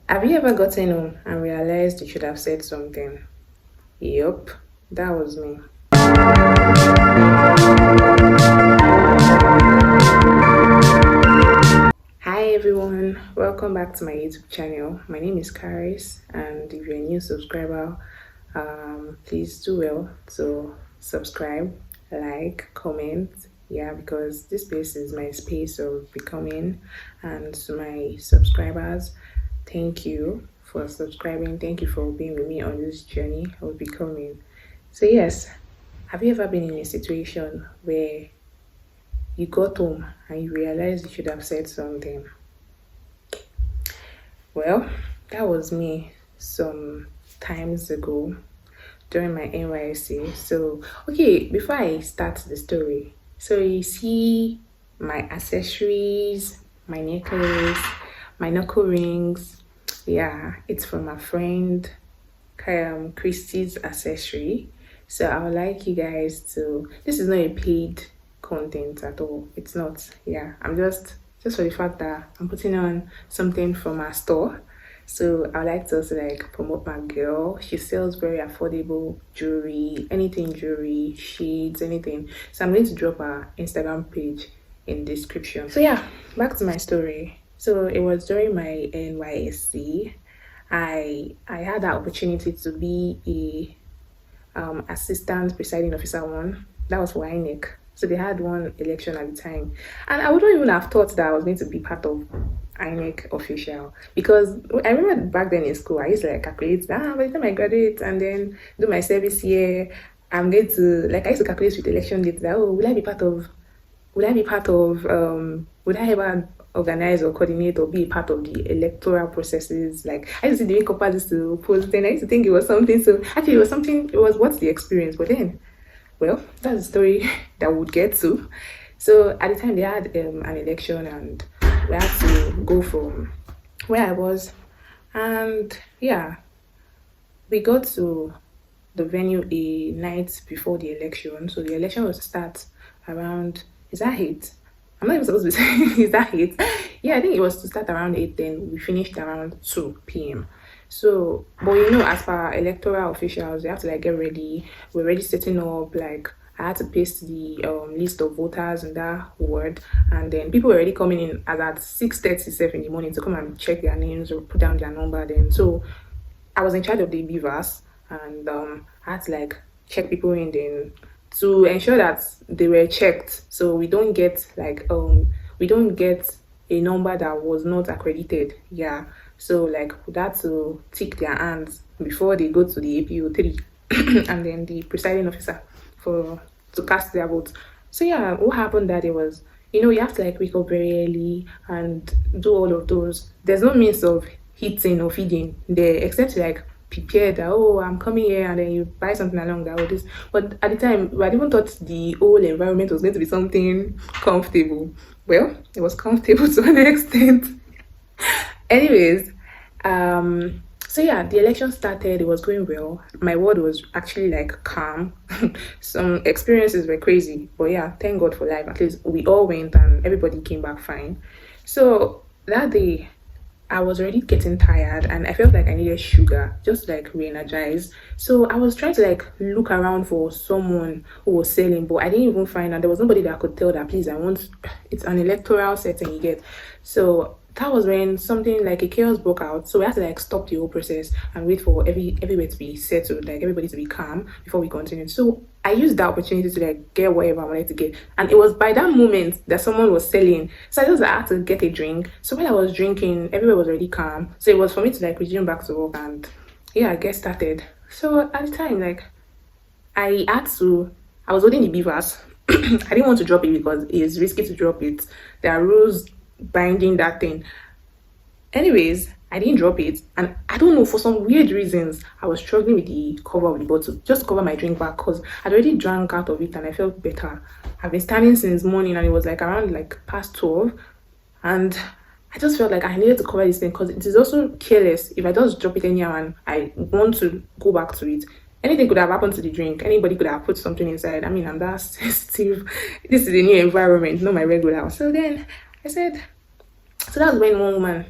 Have you ever gotten home and realized you should have said something? Yup, that was me. Hi everyone, welcome back to my YouTube channel. My name is Karis, and if you're a new subscriber, please do well to subscribe, like, comment. Yeah, because this space is my space of becoming, and to my subscribers, thank you for subscribing. Thank you for being with me on this journey of becoming. So, yes, have you ever been in a situation where you got home and you realized you should have said something? Well, that was me some times ago during my NYC. So, okay, before I start the story, so you see my accessories, my necklace, my knuckle rings. Yeah, it's from a friend, Christy's accessory. So I would like you guys to. This is not a paid content at all. It's not. Yeah, I'm just for the fact that I'm putting on something from our store. So I would like to also like promote my girl. She sells very affordable jewelry, anything jewelry, shades, anything. So I'm going to drop her Instagram page in description. So yeah, back to my story. So it was during my NYSC. I had that opportunity to be assistant presiding officer one. That was for INEC. So they had one election at the time. And I wouldn't even have thought that I was going to be part of INEC official, because I remember back then in school I used to like calculate by the time I graduate and then do my service year, I'm going to like I used to calculate with election dates that would I ever organize or coordinate or be a part of the electoral processes? Like I used to see the way coppers used to post, then I used to think it was something. So actually it was something, it was what's the experience. But then, well, that's the story that we would get to. So at the time they had an election and we had to go from where I was, and yeah, we got to the venue a night before the election. So the election was to start around, is that 8? I'm not even supposed to be saying is that 8? Yeah, I think it was to start around 8, then we finished around 2 p.m. So, but as per electoral officials, they have to like get ready. We're already setting up, like I had to paste the list of voters in that ward, and then people were already coming in at 6:37 in the morning to come and check their names or put down their number. Then, so I was in charge of the beavers, and I had to like check people in then to ensure that they were checked, so we don't get a number that was not accredited. Yeah, so like we had to tick their hands before they go to the APO 3 and then the presiding officer for to cast their vote. So yeah, what happened that it was, you have to like wake up very early and do all of those. There's no means of eating or feeding there except to like prepare that, oh, I'm coming here, and then you buy something along that or this. But at the time we had even thought the whole environment was going to be something comfortable. Well, it was comfortable to an extent. Anyways, so yeah, the election started, it was going well. My ward was actually like calm. Some experiences were crazy, but yeah, thank God for life. At least we all went and everybody came back fine. So that day I was already getting tired and I felt like I needed sugar, just like re-energize. So I was trying to like look around for someone who was selling, but I didn't even find out. There was nobody that I could tell that, please, I want, it's an electoral setting you get. So that was when something like a chaos broke out. So we had to like stop the whole process and wait for everywhere to be settled, like everybody to be calm before we continued. So I used that opportunity to like get whatever I wanted to get. And it was by that moment that someone was selling. So I just had to get a drink. So when I was drinking, everywhere was already calm. So it was for me to like resume back to work and yeah, get started. So at the time, like I was holding the beavers. I didn't want to drop it because it's risky to drop it. There are rules binding that thing. Anyways, I didn't drop it, and I don't know, for some weird reasons I was struggling with the cover of the bottle just to cover my drink back because I'd already drank out of it and I felt better. I've been standing since morning and it was like around like past 12, and I just felt like I needed to cover this thing because it is also careless if I just drop it anyhow and I want to go back to it. Anything could have happened to the drink. Anybody could have put something inside. I mean, I'm that sensitive. This is a new environment, not my regular house. So then I said, so that's when one woman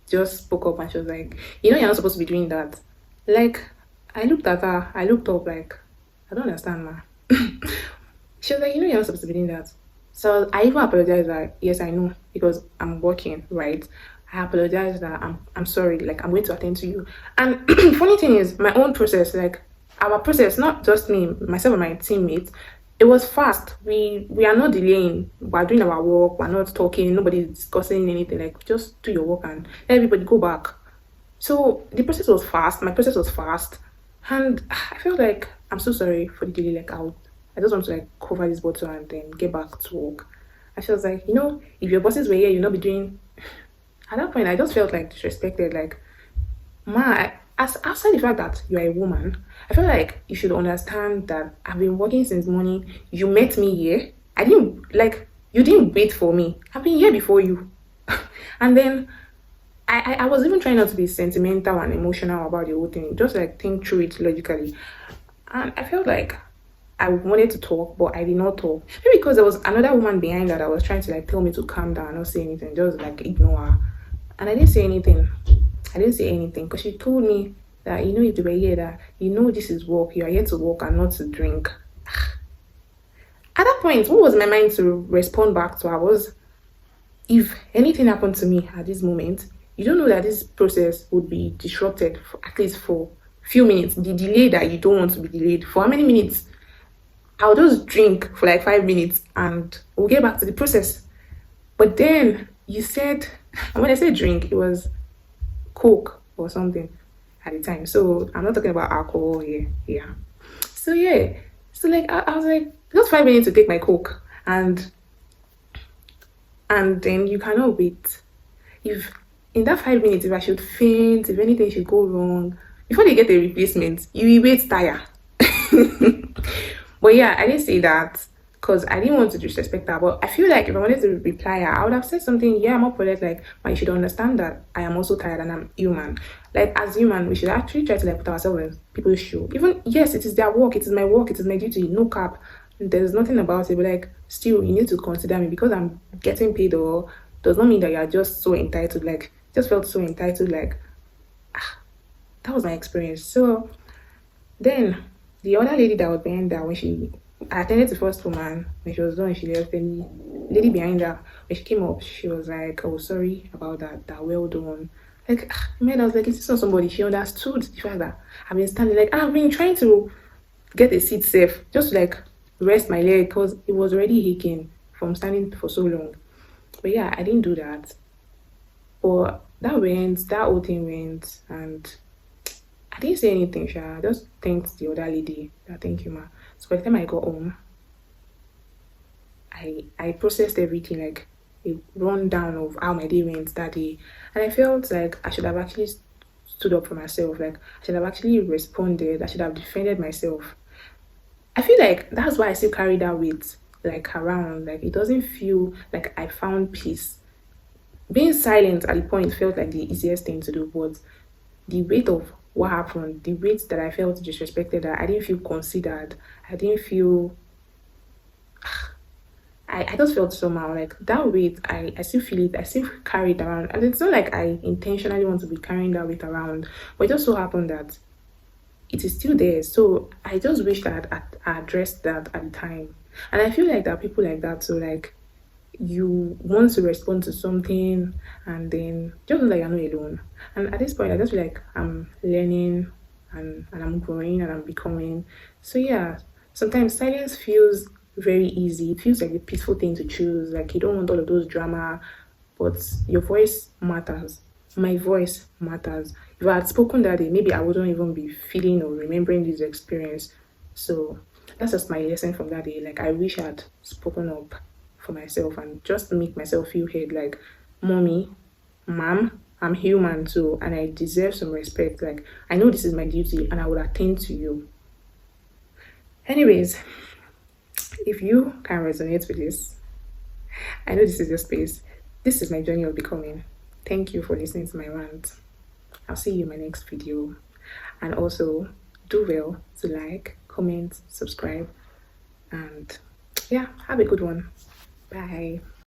just spoke up and she was like, you know, you're not supposed to be doing that. Like, I looked at her, I looked up, like, I don't understand, ma. She was like, you know, you're not supposed to be doing that. So I even apologized that, yes, I know, because I'm working, right? I apologize that I'm sorry, like I'm going to attend to you. And funny thing is, my own process, like our process, not just me, myself and my teammates, it was fast. We are not delaying. We're doing our work. We're not talking. Nobody's discussing anything. Like just do your work and let everybody go back. So the process was fast. My process was fast, and I felt like I'm so sorry for the delay. Like I just want to like cover this bottle and then get back to work. And she was like, you know, if your bosses were here, you'll not be doing. At that point, I just felt like disrespected. Like, ma, as outside the fact that you are a woman, I feel like you should understand that I've been working since morning. You met me here. I didn't like you didn't wait for me. I've been here before you. And then I was even trying not to be sentimental and emotional about the whole thing, just like think through it logically. And I felt like I wanted to talk, but I did not talk. Maybe because there was another woman behind that was trying to like tell me to calm down, not say anything, just like ignore her. And I didn't say anything. I didn't say anything because she told me that, you know, if they were here, that, you know, this is work. You are here to work and not to drink. At that point, what was my mind to respond back to her was, if anything happened to me at this moment, you don't know that this process would be disrupted for at least for few minutes. The delay that you don't want to be delayed for how many minutes? I'll just drink for like 5 minutes and we'll get back to the process. But then you said, and when I said drink, it was Coke or something at the time. So I'm not talking about alcohol here. Yeah. So yeah. So like I was like, just 5 minutes to take my Coke, and then you cannot wait. If in that 5 minutes, if I should faint, if anything should go wrong, before they get a replacement, you will wait tire. But yeah, I didn't say that because I didn't want to disrespect her. But I feel like if I wanted to reply her, I would have said something, yeah, more polite, like, but you should understand that I am also tired and I'm human. Like, as human, we should actually try to like put ourselves in people's shoe. Even, yes, it is their work, it is my work, it is my duty, no cap. There's nothing about it, but like, still, you need to consider me because I'm getting paid, or does not mean that you're just so entitled. Like, just felt so entitled, like, that was my experience. So then the other lady that was behind her, when she I attended the first woman, when she was done, she left. Then the lady behind her, when she came up, she was like, oh, sorry about that, well done. Like, man, I was like, it's not somebody. She understood the fact that I've been standing, like, I've been trying to get a seat safe, just to, like, rest my leg because it was already aching from standing for so long. But yeah, I didn't do that. But that whole thing went, and I didn't say anything, Sha. I just thanked the other lady. Thank you, ma. So by the time I got home, I processed everything, like a rundown of how my day went that day, and I felt like I should have actually stood up for myself. Like I should have actually responded. I should have defended myself. I feel like that's why I still carry that weight like around. Like it doesn't feel like I found peace. Being silent at the point felt like the easiest thing to do, but the weight of what happened, the weight that I felt disrespected, that I didn't feel considered, I didn't feel, I just felt somehow like that weight, I still feel it, I still carry it around. And it's not like I intentionally want to be carrying that weight around, but it just so happened that it is still there. So I just wish that I addressed that at the time. And I feel like there are people like that. So like you want to respond to something and then just know that you're not alone. And at this point, I just feel like I'm learning and I'm growing and I'm becoming. So yeah, sometimes silence feels very easy. It feels like a peaceful thing to choose. Like you don't want all of those drama, but your voice matters. My voice matters. If I had spoken that day, maybe I wouldn't even be feeling or remembering this experience. So that's just my lesson from that day. Like I wish I'd spoken up for myself and just to make myself feel heard, like, mommy, mom, I'm human too and I deserve some respect. Like I know this is my duty and I will attend to you. Anyways, if you can resonate with this, I know this is your space. This is my journey of becoming. Thank you for listening to my rant. I'll see you in my next video. And also do well to like, comment, subscribe, and yeah, have a good one. Bye.